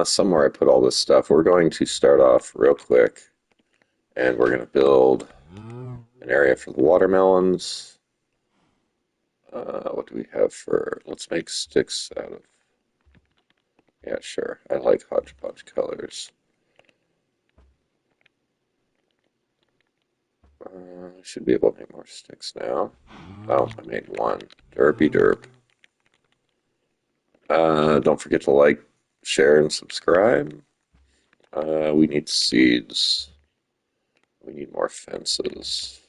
Somewhere I put all this stuff. We're going to start off real quick, and we're going to build an area for the watermelons. What do we have for? Let's make sticks out of. Yeah, sure. I like hodgepodge colors. I should be able to make more sticks now. Oh, I made one. Derpy derp. Don't forget to like, share, and subscribe. We need seeds. We need more fences.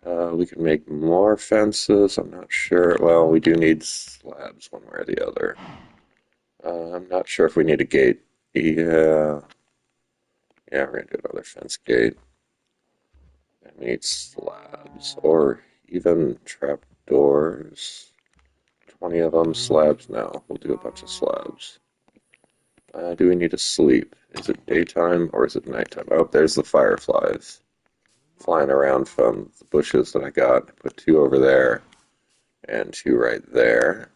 We can make more fences. I'm not sure. Well, we do need slabs one way or the other. I'm not sure if we need a gate. Yeah. Yeah, we're going to do another fence gate. And we need slabs or even trap doors. 20 of them. Slabs now. We'll do a bunch of slabs. Do we need to sleep? Is it daytime or is it nighttime? Oh, there's the fireflies flying around from the bushes that I got. I put two over there and two right there.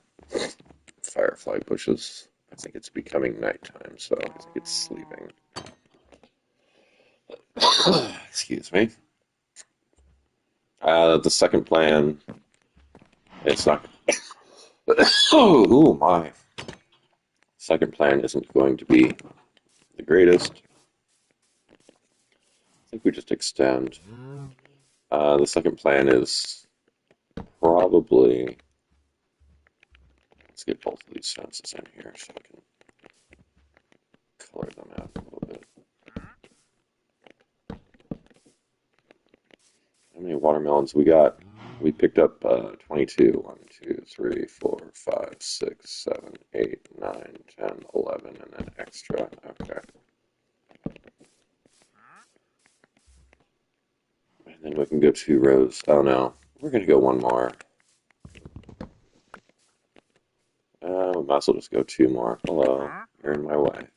Firefly bushes. I think it's becoming nighttime, so I think it's sleeping. Excuse me. The second plan, it's not. Oh my. Second plan isn't going to be the greatest. I think we just extend. The second plan is probably. Let's get both of these fences in here so I can color them out a little bit. How many watermelons we got? We picked up 22. 1, 2, 3, 4, 5, 6, 7, 8, 9, 10, 11, and then extra. Okay. And then we can go 2 rows. Oh no, we're going to go one more. We might as well just go 2 more. Hello, you're in my way.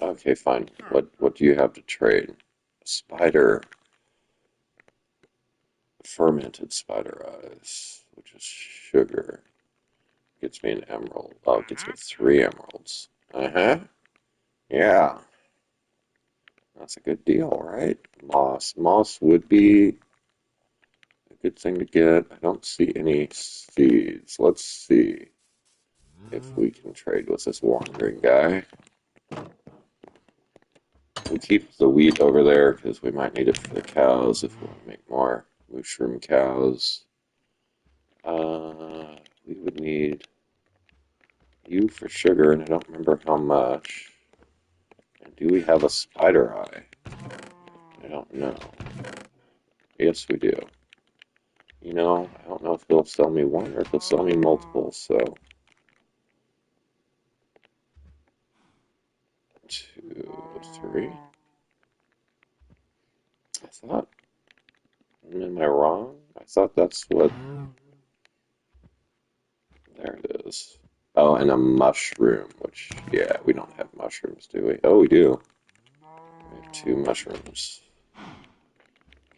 Okay, fine. What do you have to trade? Spider. Fermented spider eyes, which is sugar. Gets me an emerald. Oh, it gets me 3 emeralds. Uh-huh. Yeah. That's a good deal, right? Moss. Moss would be a good thing to get. I don't see any seeds. Let's see if we can trade with this wandering guy. We'll keep the wheat over there because we might need it for the cows if we want to make more mushroom cows. We would need you for sugar, and I don't remember how much. And do we have a spider eye? I don't know. Yes, we do. You know, I don't know if he'll sell me one or if he'll sell me multiple, so. 2, 3. I thought. Am I wrong? I thought that's what. There it is. Oh, and a mushroom, which, yeah, we don't have mushrooms, do we? Oh, we do. We have 2 mushrooms.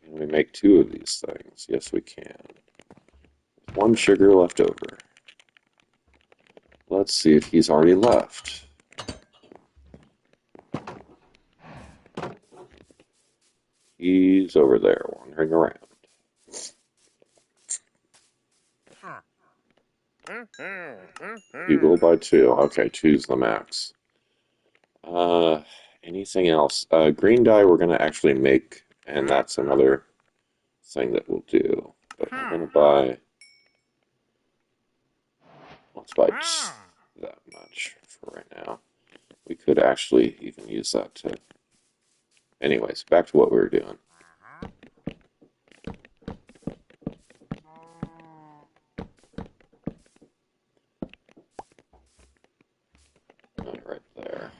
Can we make 2 of these things? Yes, we can. There's 1 sugar left over. Let's see if he's already left. He's over there wandering around. You go by 2. Okay, 2's the max. Anything else? Green dye we're going to actually make, and that's another thing that we'll do. But I'm going to buy... Let's buy just that much for right now. We could actually even use that to... Anyways, back to what we were doing. Right there.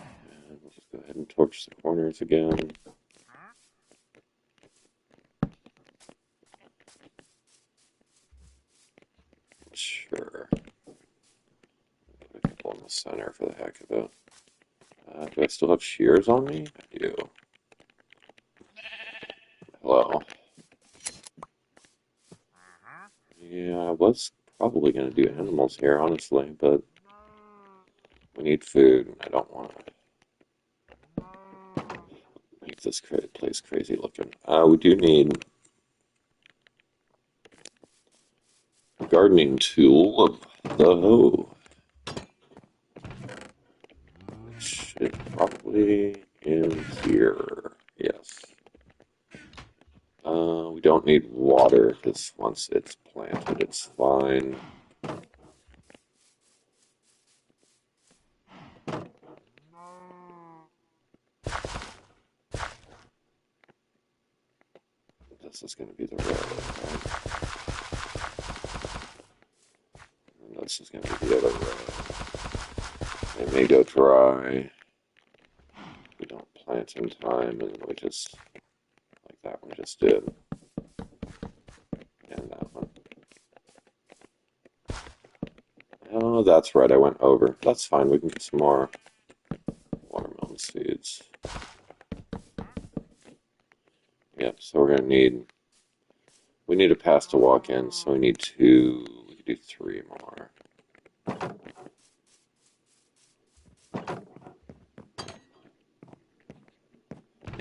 And we'll just go ahead and torch the corners again. Sure. Put a couple in the center for the heck of it. Do I still have shears on me? I do. Hello. Yeah, I was probably going to do animals here, honestly, but we need food, and I don't want to make this place crazy looking. We do need a gardening tool of the hoe, which is probably in here. Yes. We don't need water because once it's planted, it's fine. This is going to be the road, right? And this is going to be the other road. It may go dry. We don't plant in time, and we just, like that one just did, and that one. Oh, that's right, I went over. That's fine, we can get some more watermelon seeds. Yep, so we're gonna need, we need a path to walk in, so we need two, we could do three more.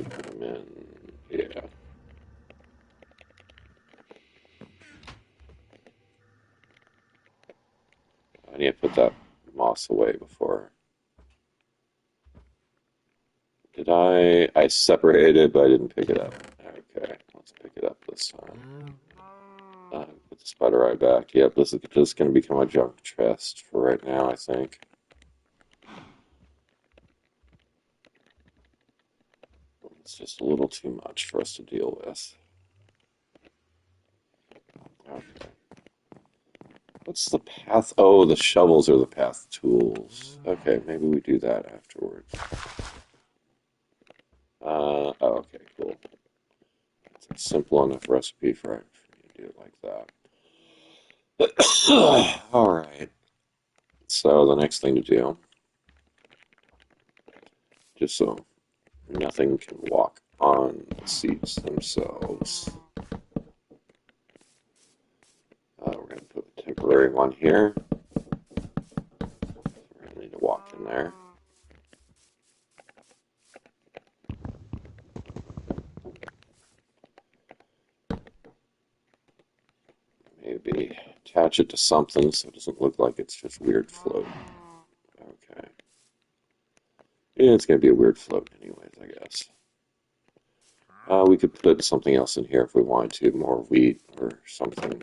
Put them in, yeah. I need to put that moss away before. Did I separated, but I didn't pick it up. Okay, let's pick it up this time. Put the spider eye back. Yep, this is just going to become a junk chest for right now, I think. It's just a little too much for us to deal with. Okay. What's the path? Oh, the shovels are the path tools. Okay, maybe we do that afterwards. Oh, okay, cool. It's a simple enough recipe for you to do it like that. All right. So the next thing to do, just so nothing can walk on the seats themselves. We're going to put a temporary one here. We're going to need to walk in there. Maybe attach it to something so it doesn't look like it's just weird float. Okay. Yeah, it's going to be a weird float anyways, I guess. We could put something else in here if we wanted to, more wheat or something.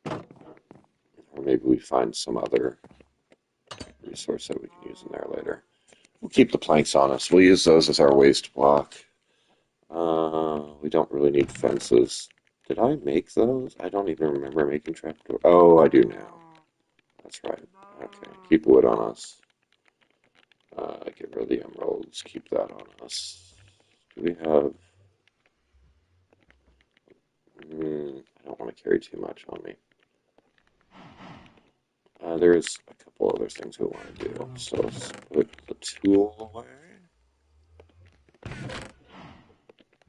Or maybe we find some other resource that we can use in there later. We'll keep the planks on us. We'll use those as our waste block. We don't really need fences. Did I make those? I don't even remember making trapdoors. Oh, I do now. That's right. Okay, keep wood on us. Get rid of the emeralds. Keep that on us. Do we have... I don't want to carry too much on me. There's a couple other things we want to do. So let's put the tool away.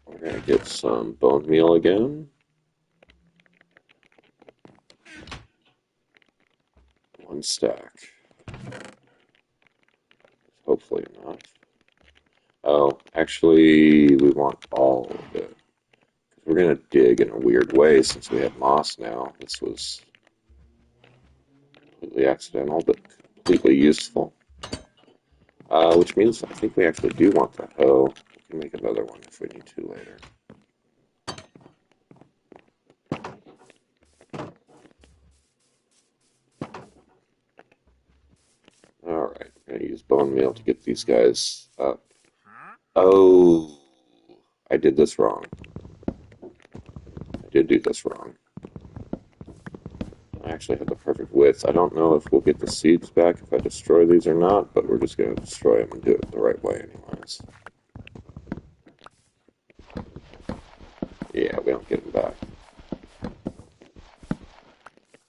We're going to get some bone meal again. One stack. Hopefully enough. Oh, actually, we want all of it. We're going to dig in a weird way since we have moss now. This was completely accidental, but completely useful. Which means I think we actually do want the hoe. We can make another one if we need to later. Alright, we're going to use bone meal to get these guys up. Oh, I did this wrong. I did do this wrong. I actually had the perfect width. I don't know if we'll get the seeds back if I destroy these or not, but we're just going to destroy them and do it the right way anyways. Yeah, we don't get them back.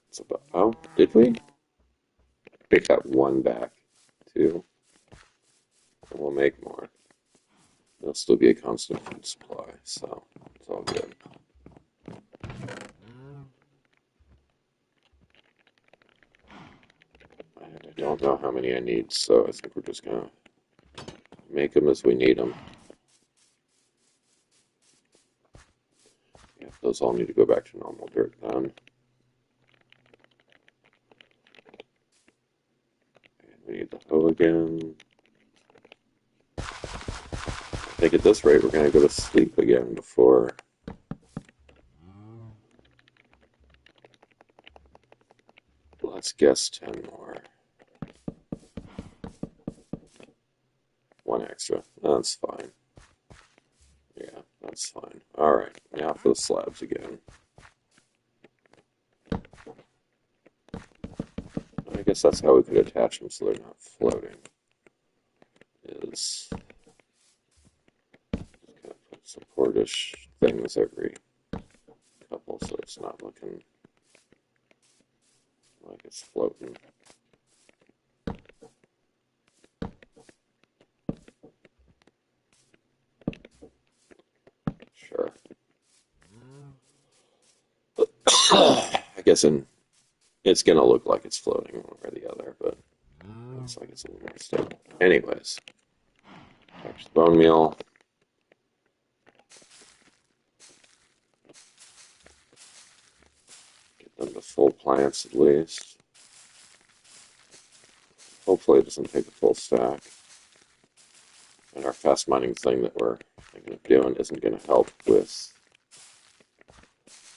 It's about, oh, did we? Pick that one back, too. And we'll make more. There'll still be a constant food supply, so it's all good. don't know how many I need, so I think we're just gonna make them as we need them. Yeah, those all need to go back to normal dirt then. And we need the hoe again. I think at this rate we're gonna go to sleep again before. Let's guess 10 more. One extra. That's fine. Yeah, that's fine. Alright, now for the slabs again. I guess that's how we could attach them so they're not floating. Is just kind of put supportish things every couple so it's not looking like it's floating. Sure. I guess it's going to look like it's floating one way or the other, but it looks like it's a little more stable. Anyways, touch the bone meal. Get them to full plants at least. Hopefully it doesn't take a full stack. And our fast mining thing that we're thinking of doing isn't going to help with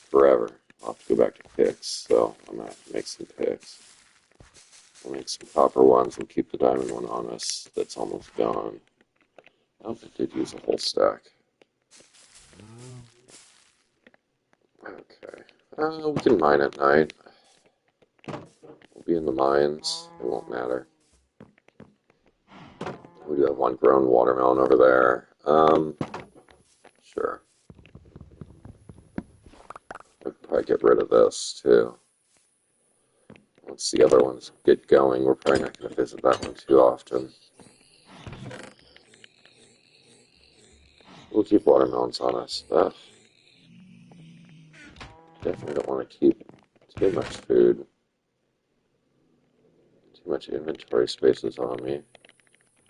forever. I'll have to go back to picks, so I'm going to have to make some picks. We'll make some copper ones. We'll keep the diamond one on us. That's almost gone. Oh, I did use a whole stack. Okay. We can mine at night. We'll be in the mines. It won't matter. We do have one grown watermelon over there. Sure. I could probably get rid of this, too. Once the other ones get going, we're probably not going to visit that one too often. We'll keep watermelons on us, but definitely don't want to keep too much food. Too much inventory spaces on me.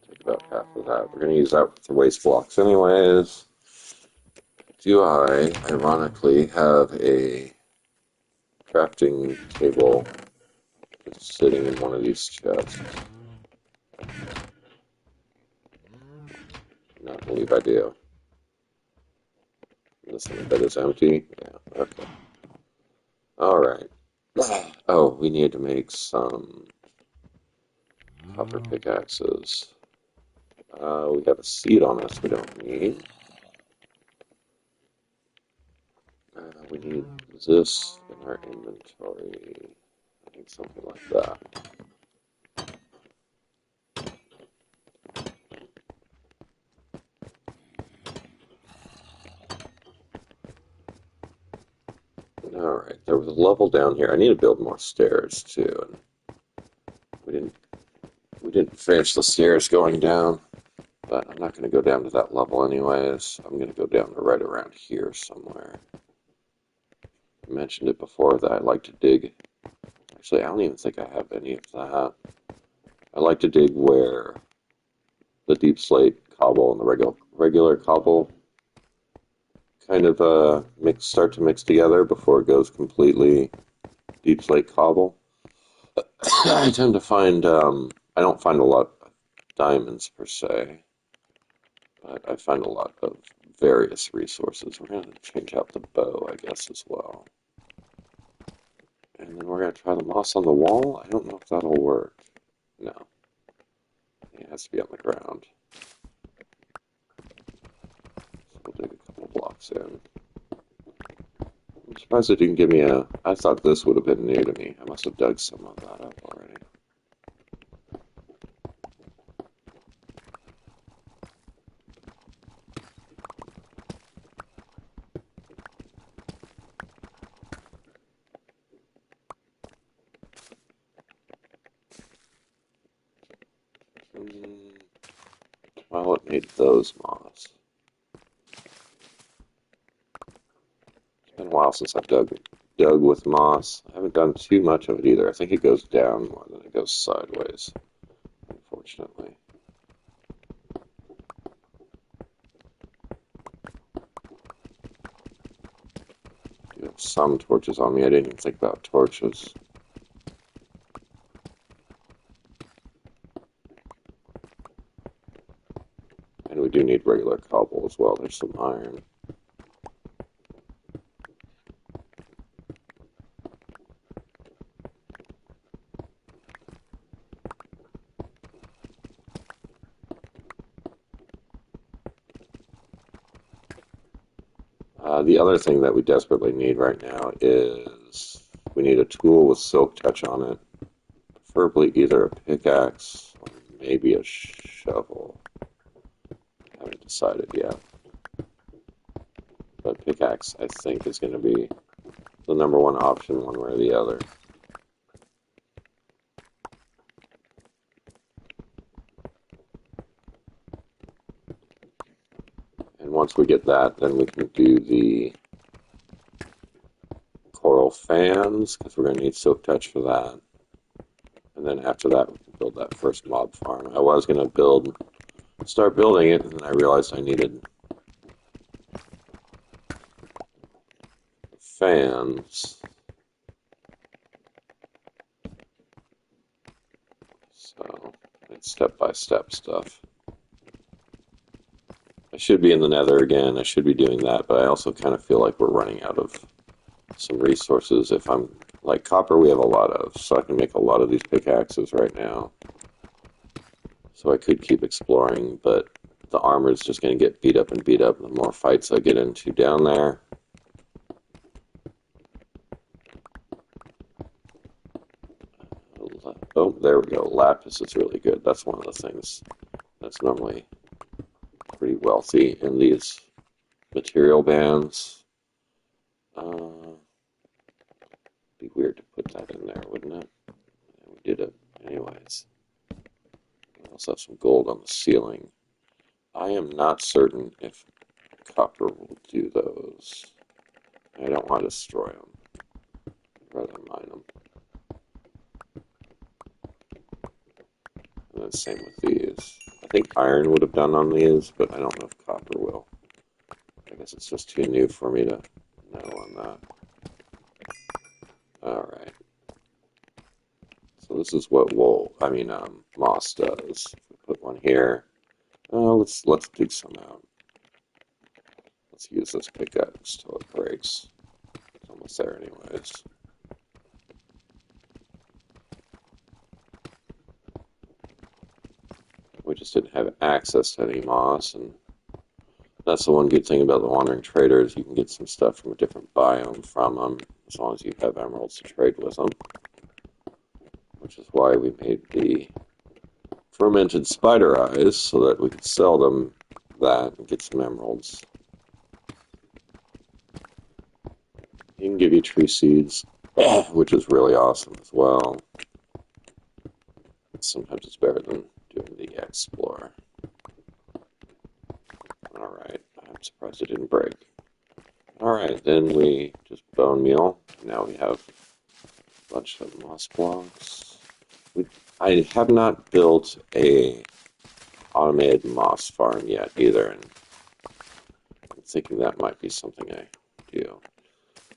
Take about half of that. We're going to use that for waste blocks anyways. Do I, ironically, have a crafting table that's sitting in one of these chests? No, I believe I do. This little bit is empty. Yeah, okay. Alright. Oh, we need to make some copper pickaxes. We have a seed on us we don't need. We need this in our inventory. I think something like that. Alright, there was a level down here. I need to build more stairs too. And we didn't finish the stairs going down, but I'm not going to go down to that level anyways. I'm going to go down to right around here somewhere. I mentioned it before that I like to dig. Actually, I don't even think I have any of that. I like to dig where the deep slate cobble and the regular cobble kind of start to mix together before it goes completely deep slate cobble. I tend to find I don't find a lot of diamonds per se, but I find a lot of various resources. We're going to change out the bow, I guess, as well. And then we're going to try the moss on the wall. I don't know if that'll work. No. It has to be on the ground. So we'll dig a couple blocks in. I'm surprised it didn't give me a... I thought this would have been new to me. I must have dug some of that up already. Well, it made those moss. It's been a while since I've dug dug with moss. I haven't done too much of it either. I think it goes down more than it goes sideways, unfortunately. I do have some torches on me. I didn't even think about torches. And we do need regular cobble as well. There's some iron. The other thing that we desperately need right now is we need a tool with silk touch on it. Preferably either a pickaxe or maybe a shovel. I haven't decided yet. But pickaxe, I think, is going to be the number one option one way or the other. And once we get that, then we can do the coral fans, because we're going to need silk touch for that. And then after that, we can build that first mob farm. I was going to start building it, and then I realized I needed fans. So it's step-by-step stuff. I should be in the nether again. I should be doing that, but I also kind of feel like we're running out of some resources. If I'm like copper, we have a lot of, so I can make a lot of these pickaxes right now. So I could keep exploring, but the armor is just going to get beat up and beat up the more fights I get into down there. Oh, there we go. Lapis is really good. That's one of the things that's normally pretty wealthy in these material bands. Be weird to put that in there, wouldn't it? And we did it anyways. We also have some gold on the ceiling. I am not certain if copper will do those. I don't want to destroy them. I'd rather mine them. And then same with these. I think iron would have done on these, but I don't know if copper will. I guess it's just too new for me to know on that. Alright. So this is what moss does. We put one here. Let's dig some out. Let's use this pickaxe till it breaks. It's almost there anyways. We just didn't have access to any moss, and that's the one good thing about the Wandering Traders. You can get some stuff from a different biome from them, as long as you have emeralds to trade with them. Which is why we made the fermented spider eyes, so that we could sell them that and get some emeralds. He can give you tree seeds, which is really awesome as well. Sometimes it's better than doing the explorer. Alright, I'm surprised it didn't break. Alright, then we just bone meal. Now we have a bunch of moss blocks. I have not built a automated moss farm yet either, and I'm thinking that might be something I do.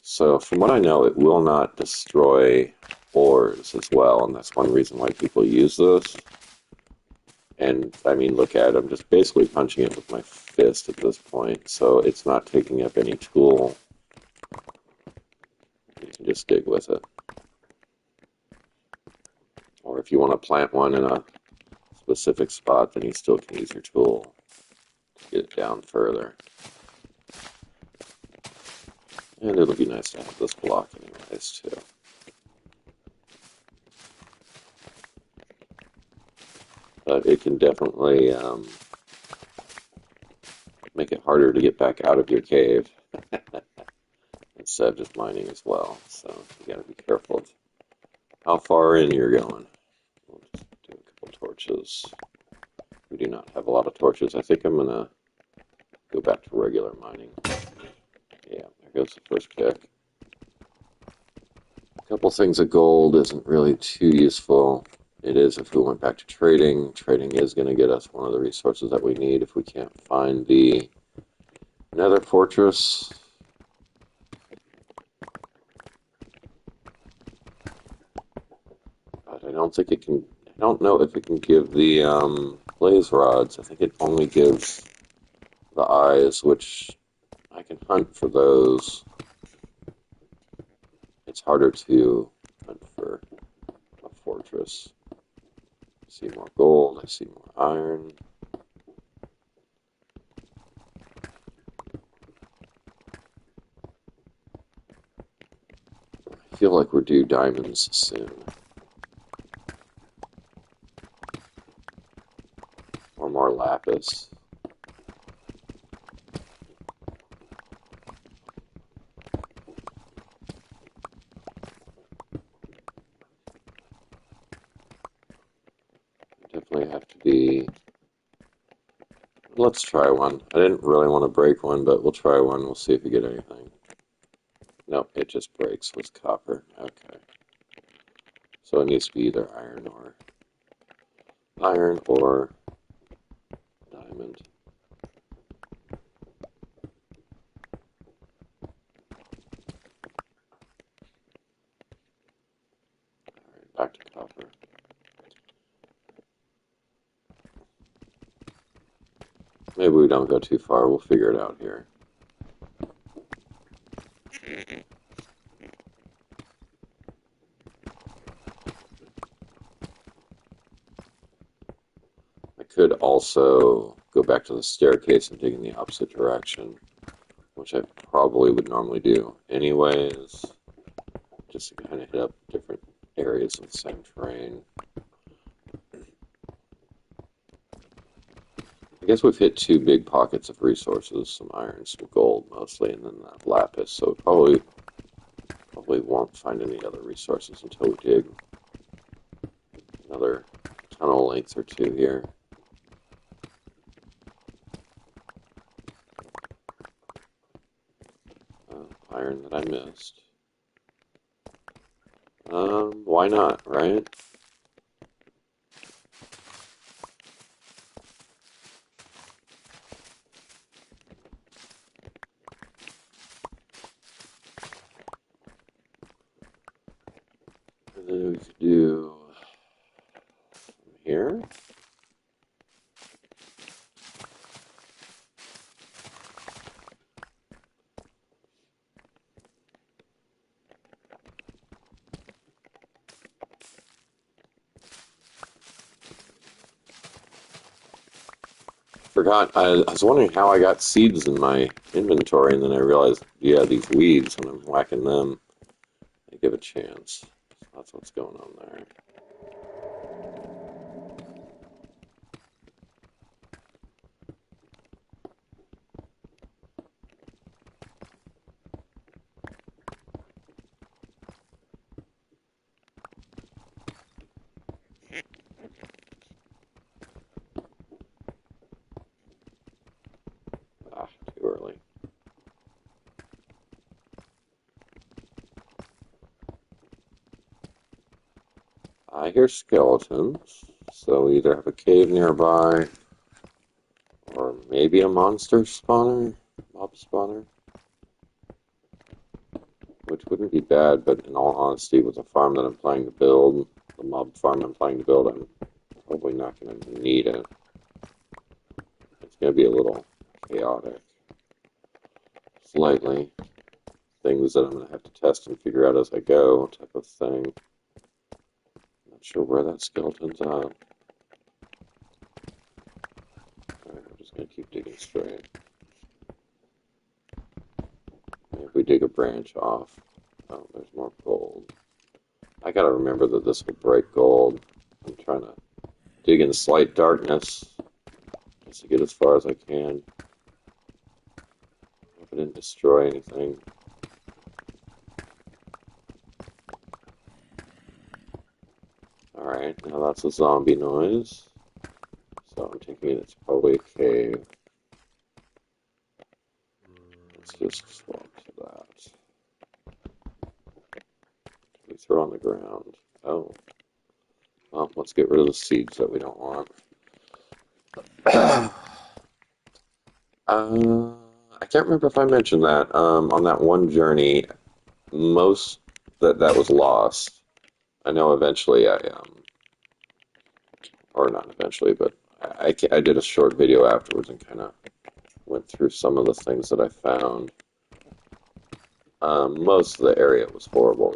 So from what I know, it will not destroy ores as well, and that's one reason why people use this. And I mean, look at it, I'm just basically punching it with my fist at this point, so it's not taking up any tool. You can just dig with it. Or if you want to plant one in a specific spot, then you still can use your tool to get it down further. And it'll be nice to have this block anyways, too. But it can definitely make it harder to get back out of your cave instead of just mining as well. So you gotta be careful of how far in you're going. We'll just do a couple torches. We do not have a lot of torches. I think I'm gonna go back to regular mining. Yeah, there goes the first pick. couple things of gold isn't really too useful. It is if we went back to trading. Trading is going to get us one of the resources that we need if we can't find the Nether Fortress. But I don't think it can. I don't know if it can give the blaze rods. I think it only gives the eyes, which I can hunt for those. It's harder to hunt for a fortress. I see more gold. I see more iron. I feel like we're due diamonds soon. Or more lapis. Definitely have to be... Let's try one. I didn't really want to break one, but we'll try one. We'll see if we get anything. Nope, it just breaks with copper. Okay. So it needs to be either iron or diamond. Alright, back to copper. Maybe we don't go too far. We'll figure it out here. I could also go back to the staircase and dig in the opposite direction, which I probably would normally do anyways, just to kind of hit up different areas of the same terrain. I guess we've hit two big pockets of resources, some iron, some gold mostly, and then that lapis, so we probably won't find any other resources until we dig another tunnel length or two here. Iron that I missed. Why not, right? And then we could do from here. Forgot, I was wondering how I got seeds in my inventory, and then I realized, yeah, these weeds, when I'm whacking them, they give a chance. So that's what's going on there. Ah, too early. I hear skeletons, so we either have a cave nearby, or maybe a monster spawner, mob spawner, which wouldn't be bad, but in all honesty, with the farm that I'm planning to build, the mob farm I'm planning to build, I'm probably not going to need it. It's going to be a little chaotic. Slightly. Things that I'm going to have to test and figure out as I go, type of thing. Not sure where that skeleton's at. Alright, I'm just going to keep digging straight. If we dig a branch off, oh, there's more gold. I gotta remember that this will break gold. I'm trying to dig in slight darkness just to get as far as I can. Hope I didn't destroy anything. Alright, now that's a zombie noise. So I'm thinking it's probably a cave. Let's just swap to that. We throw on the ground? Oh, well, let's get rid of the seeds that we don't want. I can't remember if I mentioned that on that one journey, most that was lost. I know eventually or not eventually, but I did a short video afterwards and kind of went through some of the things that I found. Most of the area was horrible.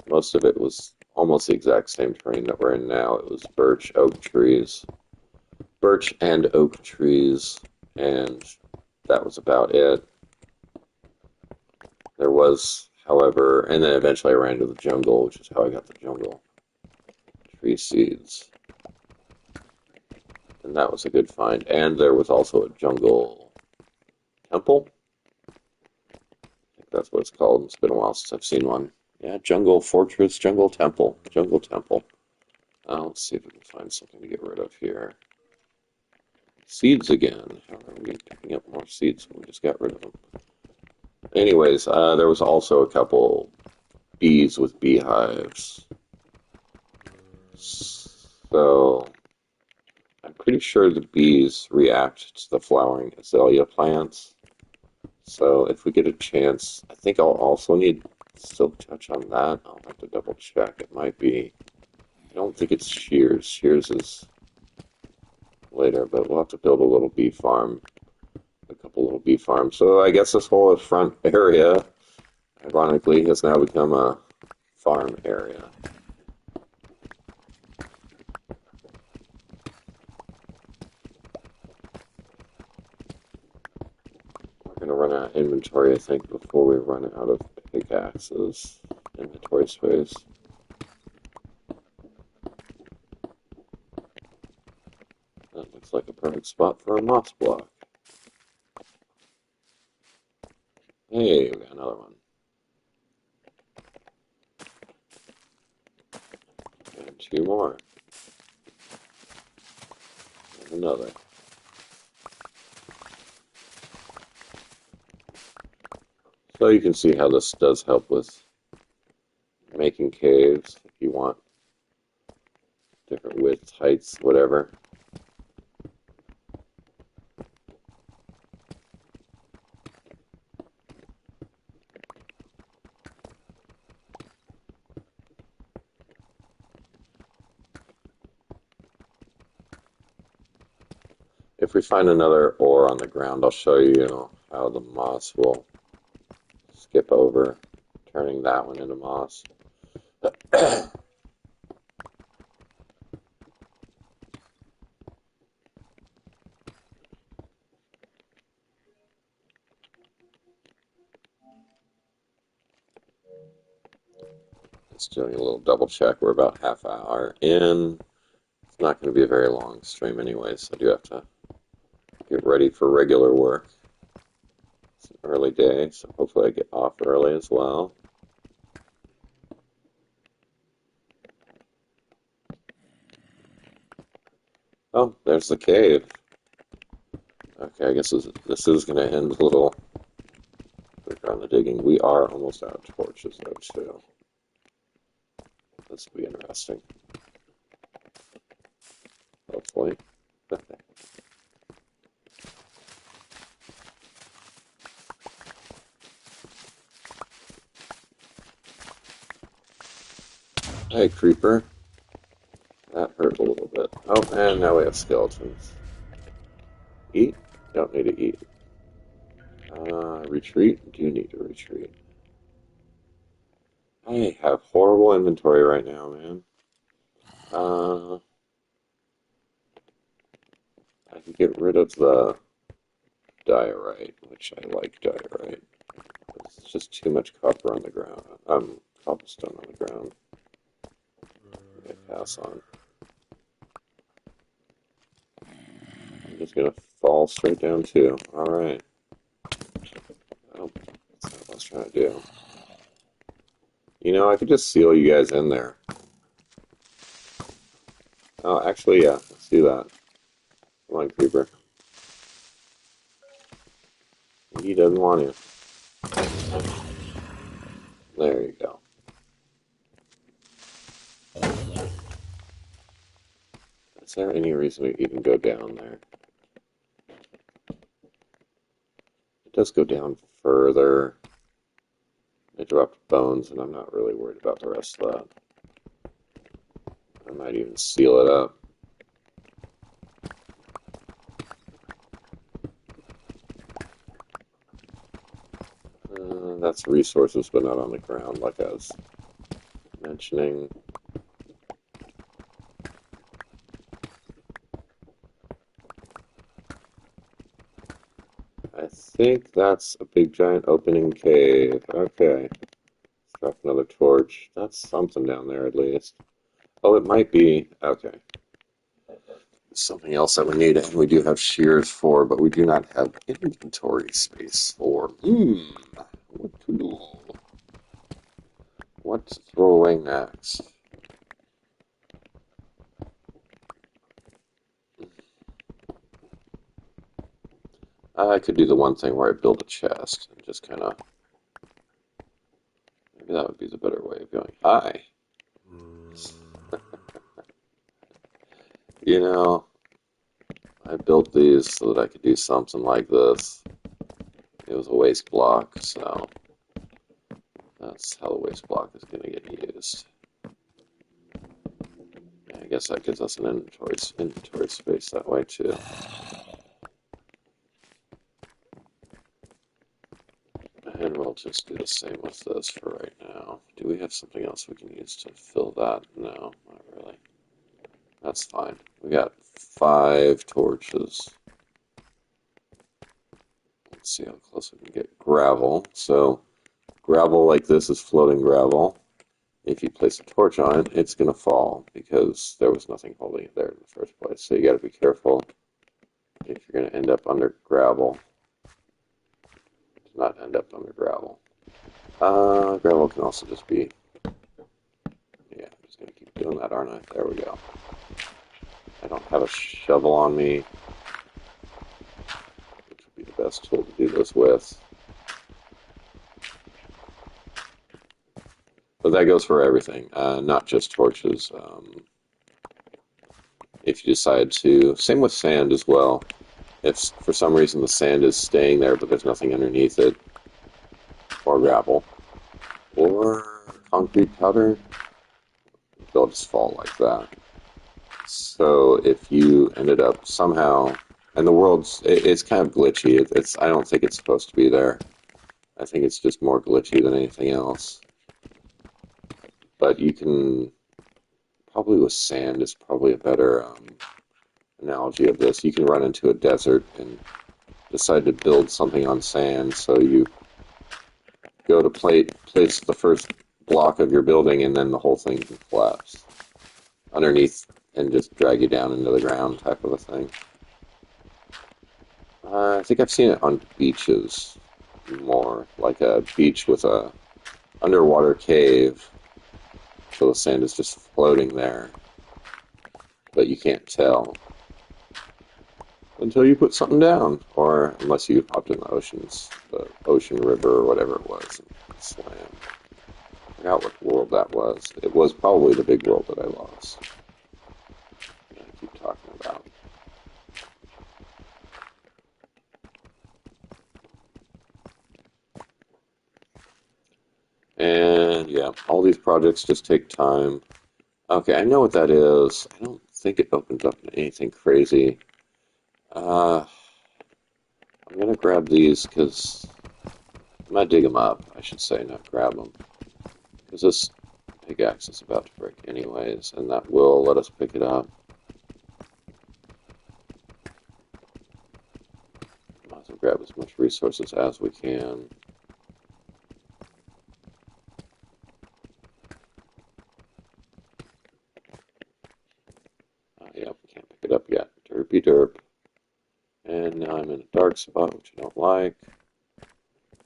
Most of it was almost the exact same terrain that we're in now. It was birch and oak trees, and that was about it. There was, however, and then eventually I ran into the jungle, which is how I got the jungle tree seeds. And that was a good find. And there was also a jungle temple. I think that's what it's called. It's been a while since I've seen one. Yeah, jungle fortress, jungle temple, jungle temple. Let's see if we can find something to get rid of here. Seeds again. How are we picking up more seeds when we just got rid of them? Anyways, there was also a couple bees with beehives. So I'm pretty sure the bees react to the flowering azalea plants. So if we get a chance, I think I'll also need silk touch on that. I'll have to double check. It might be. I don't think it's shears. Shears is later, but we'll have to build a little bee farm. A couple little bee farms. So I guess this whole front area, ironically, has now become a farm area. We're going to run out of inventory, I think, before we run out of pickaxes. Inventory space. That looks like a perfect spot for a moss block. Hey, we got another one. And two more. And another. So you can see how this does help with making caves if you want different widths, heights, whatever. If we find another ore on the ground, I'll show you how the moss will skip over, turning that one into moss. Just doing a little double check. We're about half hour in. It's not going to be a very long stream anyway, so I do have to get ready for regular work. It's an early day, so hopefully I get off early as well. Oh, there's the cave. Okay, I guess this is going to end a little quicker on the digging. We are almost out of torches, though, too. This will be interesting. Hopefully. Hey, creeper. That hurt a little bit. Oh, and now we have skeletons. Eat? Don't need to eat. Retreat? Do need to retreat. I have horrible inventory right now, man. I could get rid of the diorite, which I like diorite. It's just too much copper on the ground. Cobblestone on the ground. I pass on. I'm just gonna fall straight down too. Alright. Oh, that's not what I was trying to do. I could just seal you guys in there. Oh, actually, yeah. Let's do that. Come on, creeper. He doesn't want to. There you go. Is there any reason we even go down there? It does go down further. I dropped bones, and I'm not really worried about the rest of that. I might even seal it up. That's resources, but not on the ground, like I was mentioning. I think that's a big giant opening cave. Okay. Let's drop another torch. That's something down there at least. Oh, it might be. Okay. Something else that we need, and we do have shears for, but we do not have inventory space for. What to do? What to throw away next? I could do the one thing where I build a chest and just kind of. Maybe that would be the better way of going. Hi. You know, I built these so that I could do something like this. It was a waste block, so that's how the waste block is going to get used. I guess that gives us an inventory space that way too. And we'll just do the same with this for right now. Do we have something else we can use to fill that? No, not really. That's fine. We got 5 torches. Let's see how close we can get gravel. So gravel like this is floating gravel. If you place a torch on it, it's going to fall because there was nothing holding it there in the first place. So you got to be careful if you're going to end up under gravel. To not end up under gravel. Gravel can also just be. Yeah, I'm just going to keep doing that, aren't I? There we go. I don't have a shovel on me, which would be the best tool to do this with. But that goes for everything, not just torches. If you decide to, same with sand as well. If for some reason the sand is staying there, but there's nothing underneath it, or gravel, or concrete powder, they'll just fall like that. So if you ended up somehow, and the world's, it's kind of glitchy. I don't think it's supposed to be there. I think it's just more glitchy than anything else. But you can, probably with sand is probably a better analogy of this. You can run into a desert and decide to build something on sand, so you go to place the first block of your building, and then the whole thing can collapse underneath and just drag you down into the ground, type of a thing. I think I've seen it on beaches more, like a beach with a underwater cave, so the sand is just floating there, but you can't tell until you put something down, or unless you hopped in the ocean river or whatever it was, and swam. I forgot what world that was. It was probably the big world that I lost. That I keep talking about. And yeah, all these projects just take time. Okay, I know what that is. I don't think it opens up to anything crazy. I'm gonna grab these because I'm gonna dig them up, I should say, not grab them. Because this pickaxe is about to break anyways, and that will let us pick it up. Might as well grab as much resources as we can. Yep, can't pick it up yet. Derpy derp. And now I'm in a dark spot, which I don't like.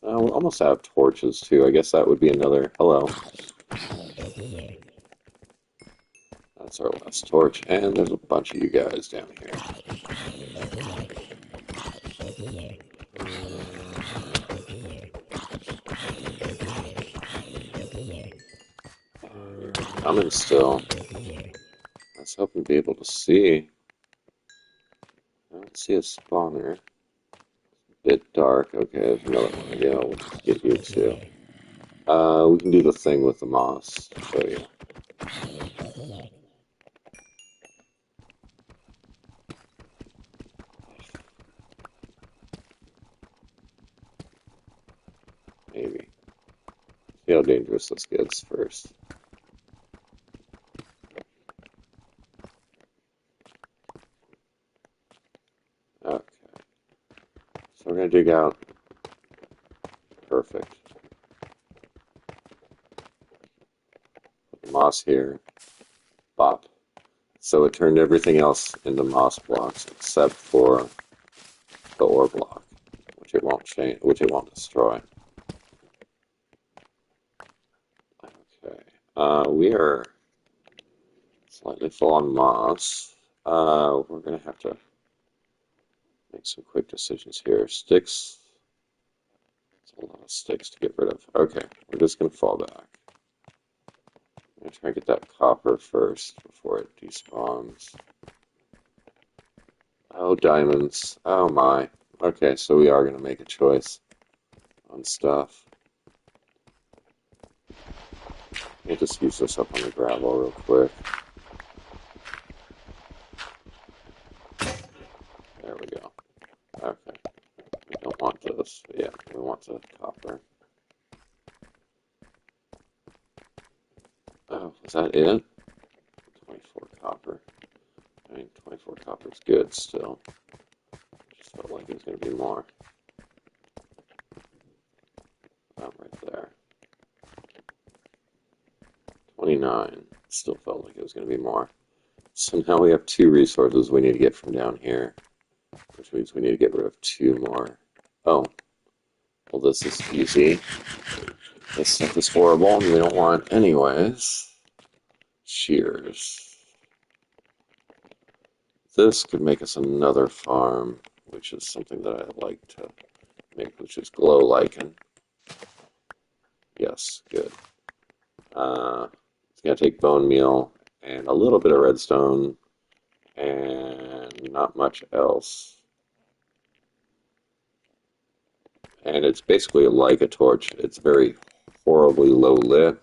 We're almost out of torches, too. I guess that would be another... Hello. That's our last torch. And there's a bunch of you guys down here. You're coming still. I was hoping to be able to see. see a spawner. Bit dark. Okay, there's another one. Yeah, we'll just get you too. We can do the thing with the moss to show you. Maybe. See how dangerous this gets first. Okay. So we're gonna dig out. Perfect. Put the moss here. Bop. So it turned everything else into moss blocks except for the ore block, which it won't change, which it won't destroy. Okay. We are slightly full on moss. We're gonna have to make some quick decisions here. Sticks. It's a lot of sticks to get rid of. Okay, we're just gonna fall back. I'm gonna try and get that copper first before it despawns. Oh, diamonds. Oh my. Okay, so we are gonna make a choice on stuff. Let me just use this up on the gravel real quick. There we go. Okay. We don't want this. Yeah, we want the copper. Oh, is that it? 24 copper. I mean, 24 copper is good still. Just felt like it was going to be more. Oh, right there. 29. Still felt like it was going to be more. So now we have 2 resources we need to get from down here, which means we need to get rid of 2 more. Oh, well, this is easy. This stuff is horrible, and we don't want anyways. Shears. This could make us another farm, which is something that I like to make, which is glow lichen. Yes, good. It's going to take bone meal and a little bit of redstone and not much else. And it's basically like a torch. It's very horribly low lit,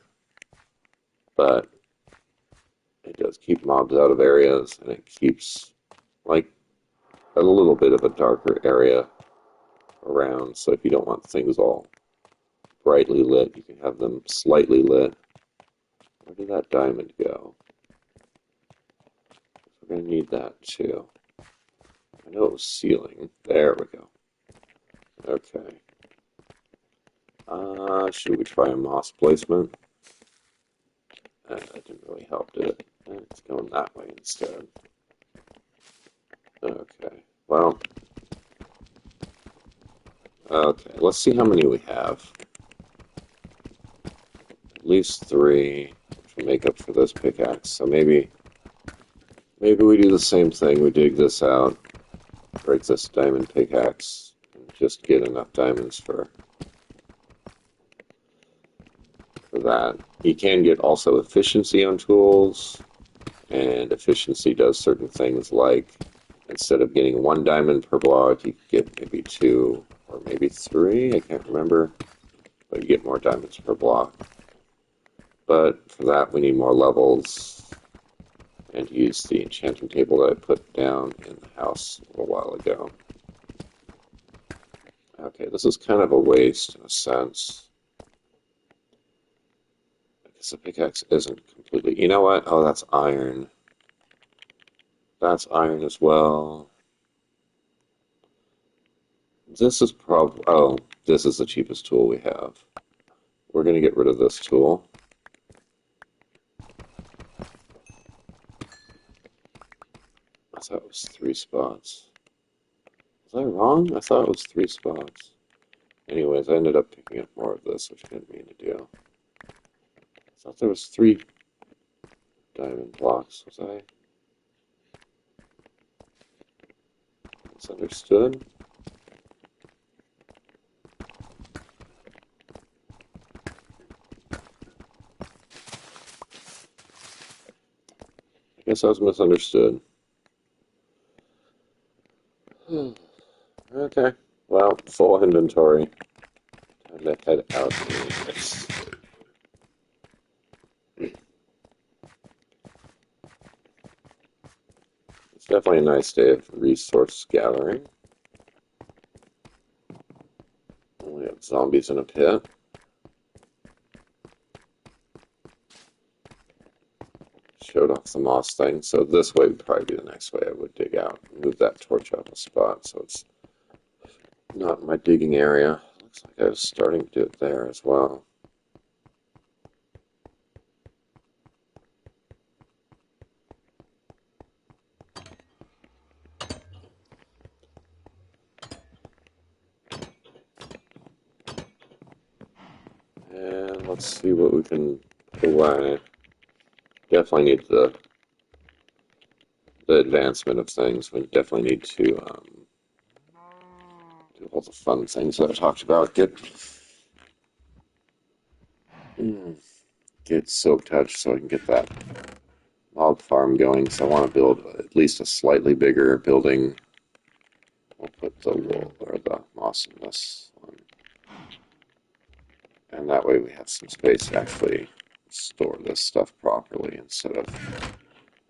but it does keep mobs out of areas, and it keeps like a little bit of a darker area around. So if you don't want things all brightly lit, you can have them slightly lit. Where did that diamond go? We're going to need that too. I know it was ceiling. There we go. Okay. Should we try a moss placement? That didn't really help, did it? It's going that way instead. Okay. Well. Okay. Let's see how many we have. At least 3, which will make up for this pickaxe. So maybe we do the same thing. We dig this out, break this diamond pickaxe, and just get enough diamonds for that. You can get also efficiency on tools, and efficiency does certain things like instead of getting 1 diamond per block, you get maybe 2 or maybe 3. I can't remember, but you get more diamonds per block. But for that, we need more levels and use the enchanting table that I put down in the house a little while ago. Okay, this is kind of a waste in a sense. I guess the pickaxe isn't completely... You know what? Oh, that's iron. That's iron as well. This is probably... Oh, this is the cheapest tool we have. We're going to get rid of this tool. I thought it was 3 spots. Was I wrong? I thought it was 3 spots. Anyways, I ended up picking up more of this, which I didn't mean to do. I thought there was 3 diamond blocks. Was I misunderstood? I guess I was misunderstood. Okay, well, full inventory. Time to head out. It's definitely a nice day of resource gathering. We have zombies in a pit. Showed off the moss thing, so this way would probably be the next way I would dig out. Move that torch out of the spot so it's not in my digging area. Looks like I was starting to do it there as well. And let's see what we can put away. Definitely need the advancement of things. We definitely need to do all the fun things that I talked about. Get silk touch so I can get that log farm going. So I want to build at least a slightly bigger building. We'll put the wool or the moss in this one. And that way we have some space to actually store this stuff properly instead of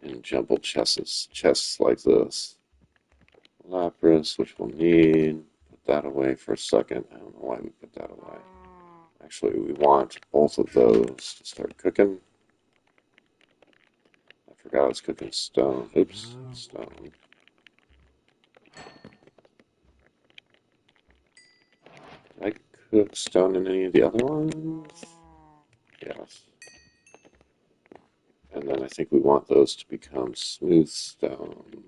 in jumbled chests like this. Lapras, which we'll need. Put that away for a second. I don't know why we put that away. Actually, we want both of those to start cooking. I forgot I was cooking stone. Oops, stone. Did I cook stone in any of the other ones? Yes. And then I think we want those to become smooth stone.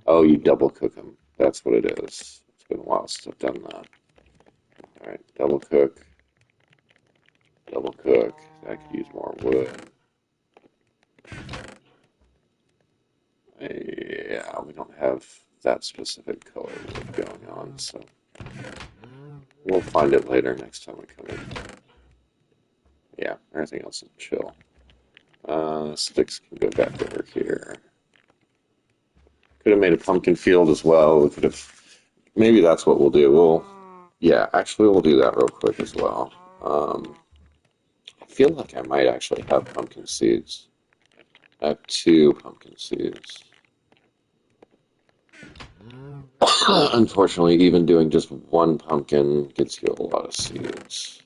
Oh, you double cook them. That's what it is. It's been a while since I've done that. Alright, double cook. Double cook. I could use more wood. Yeah, we don't have that specific color wood going on, so we'll find it later next time we come in. Yeah, everything else is chill. Sticks can go back over here. Could have made a pumpkin field as well. We could have. Maybe that's what we'll do. Yeah, actually, we'll do that real quick as well. I feel like I might actually have pumpkin seeds. I have 2 pumpkin seeds. Unfortunately, even doing just 1 pumpkin gets you a lot of seeds.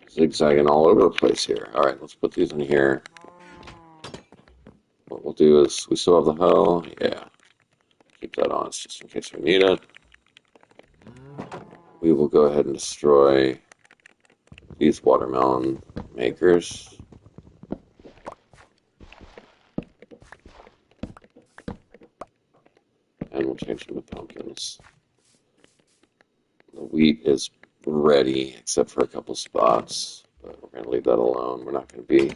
Zigzagging all over the place here. Alright, let's put these in here. What we'll do is, we still have the hoe. Yeah. Keep that on just in case we need it. We will go ahead and destroy these watermelon makers. And we'll change them to pumpkins. The wheat is ready, except for a couple spots. But we're going to leave that alone. We're not going to be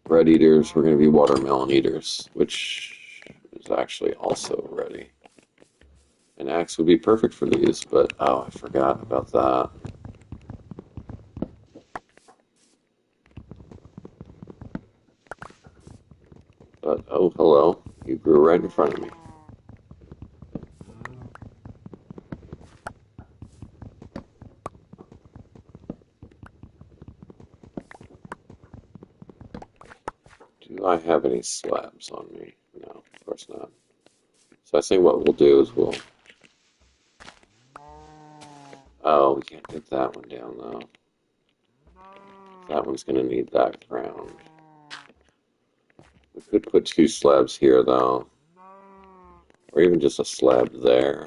bread eaters. We're going to be watermelon eaters, which is actually also ready. An axe would be perfect for these, but oh, I forgot about that. But oh, hello. You grew right in front of me. Do I have any slabs on me? No, of course not. So I think what we'll do is we'll... Oh, we can't get that one down, though. That one's going to need that ground. We could put 2 slabs here, though. Or even just a slab there.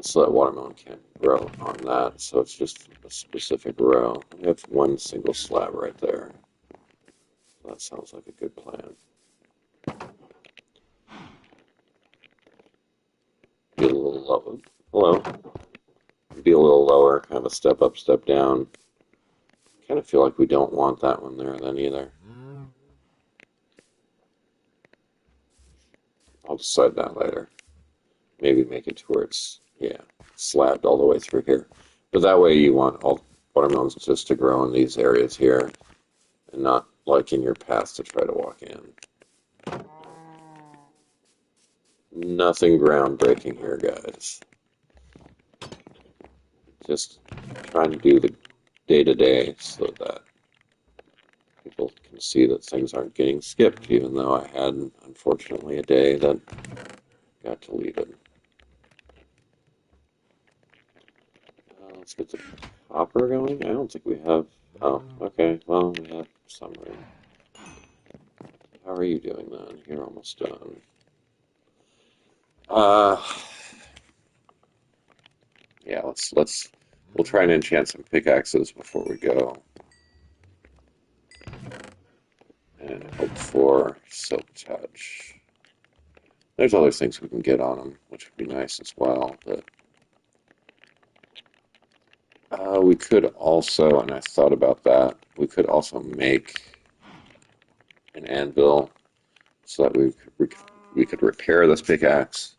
So that watermelon can't grow on that, so it's just a specific row. We have 1 single slab right there. That sounds like a good plan. Be a little low. Hello. Be a little lower, kind of a step up, step down. Kind of feel like we don't want that one there then either. I'll decide that later. Maybe make it to where it's, yeah, slabbed all the way through here. But that way you want all watermelons just to grow in these areas here and not like in your path to try to walk in. Nothing groundbreaking here, guys. Just trying to do the day-to-day so that people can see that things aren't getting skipped, even though I had, unfortunately, a day that got deleted. Let's get the copper going. I don't think we have... Oh, okay. Well, we have some room. How are you doing then? You're almost done. Yeah, we'll try and enchant some pickaxes before we go. And hope for silk touch. There's other things we can get on them, which would be nice as well, but we could also, and I thought about that, we could also make an anvil so that we could repair this pickaxe.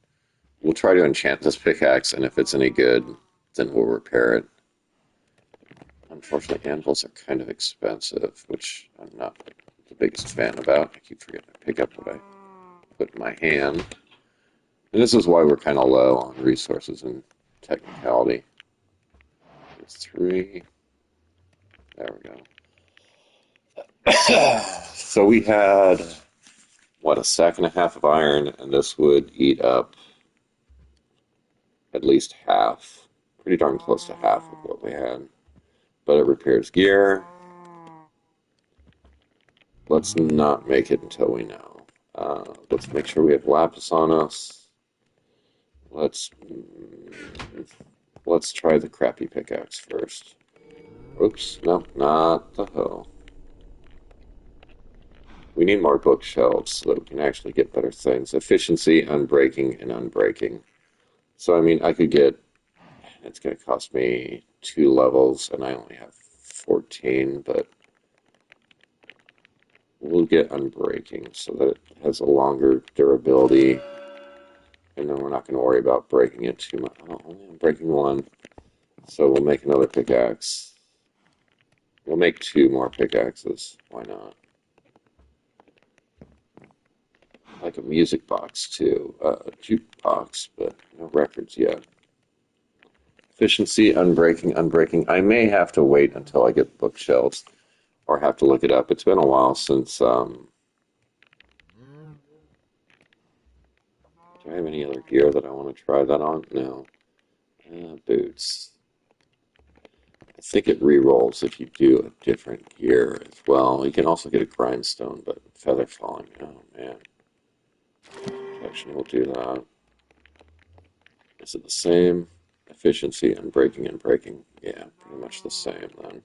We'll try to enchant this pickaxe, and if it's any good, then we'll repair it. Unfortunately, anvils are kind of expensive, which I'm not the biggest fan about. I keep forgetting to pick up what I put in my hand. And this is why we're kind of low on resources and technicality. There's 3. There we go. So we had, what, a sack and a half of iron, and this would eat up at least half. Pretty darn close to half of what we had. But it repairs gear. Let's not make it until we know. Let's make sure we have lapis on us. Let's try the crappy pickaxe first. Oops, no, not the hoe. We need more bookshelves so that we can actually get better things. Efficiency, unbreaking, and unbreaking. So, I mean, I could get... It's going to cost me 2 levels, and I only have 14, but we'll get unbreaking so that it has a longer durability, and then we're not going to worry about breaking it too much. Oh, I'm breaking 1, so we'll make another pickaxe. We'll make 2 more pickaxes. Why not? Like a music box, too. A jukebox, but no records yet. Efficiency, unbreaking, unbreaking. I may have to wait until I get bookshelves, or have to look it up. It's been a while since... Do I have any other gear that I want to try that on? No. Boots. I think it re-rolls if you do a different gear as well. You can also get a grindstone, but feather falling. Oh, man. Protection will do that. Is it the same? Efficiency, unbreaking, and breaking. Yeah, pretty much the same then.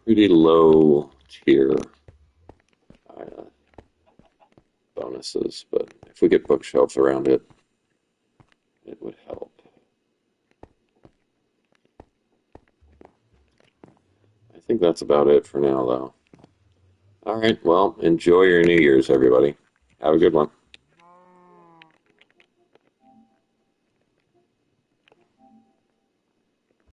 Pretty low tier bonuses, but if we get bookshelves around it, it would help. I think that's about it for now, though. All right, well, enjoy your New Year's, everybody. Have a good one.